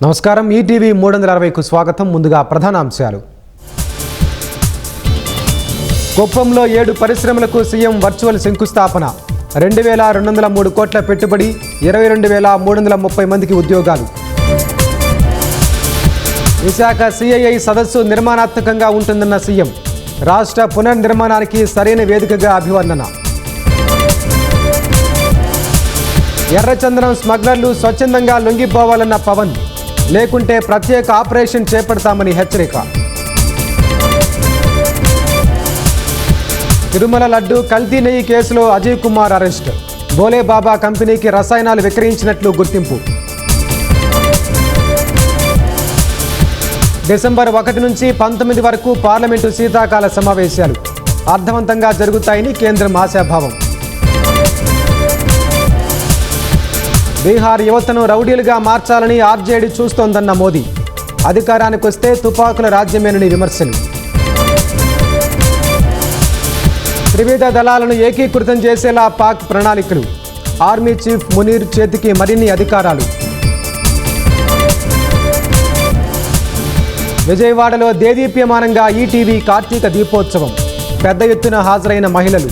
నమస్కారం ఈటీవీ 360కు స్వాగతం. ముందుగా ప్రధాన అంశాలు. కుప్పంలో 7 పరిశ్రమలకు సీఎం వర్చువల్ శంకుస్థాపన. 2203 కోట్ల పెట్టుబడి, 22,330 మందికి ఉద్యోగాలు. విశాఖ సిఐఐ సదస్సు నిర్మాణాత్మకంగా ఉంటుందన్న సీఎం. రాష్ట్ర పునర్నిర్మాణానికి సరైన వేదికగా అభివర్ణన. ఎర్రచందనం స్మగ్లర్లు స్వచ్ఛందంగా లొంగిపోవాలన్న పవన్. లేకుంటే ప్రత్యేక ఆపరేషన్ చేపడతామని హెచ్చరిక. తిరుమల లడ్డు కల్తీ నెయ్యి కేసులో అజయ్ కుమార్ అరెస్ట్. బోలే బాబా కంపెనీకి రసాయనాలు విక్రయించినట్లు గుర్తింపు. డిసెంబర్ 1 నుంచి 19 వరకు పార్లమెంటు శీతాకాల సమావేశాలు అర్థవంతంగా జరుగుతాయని కేంద్రం ఆశాభావం. బీహార్ యువతను రౌడీలుగా మార్చాలని ఆర్జేడీ చూస్తోందన్న మోదీ. అధికారానికి వస్తే తుపాకుల రాజ్యమేనని విమర్శలు. త్రివిధ దళాలను ఏకీకృతం చేసేలా పాక్ ప్రణాళికలు. ఆర్మీ చీఫ్ మునీర్ చేతికి మరిన్ని అధికారాలు. విజయవాడలో దేదీప్యమానంగా ఈటీవీ కార్తీక దీపోత్సవం. పెద్ద ఎత్తున హాజరైన మహిళలు.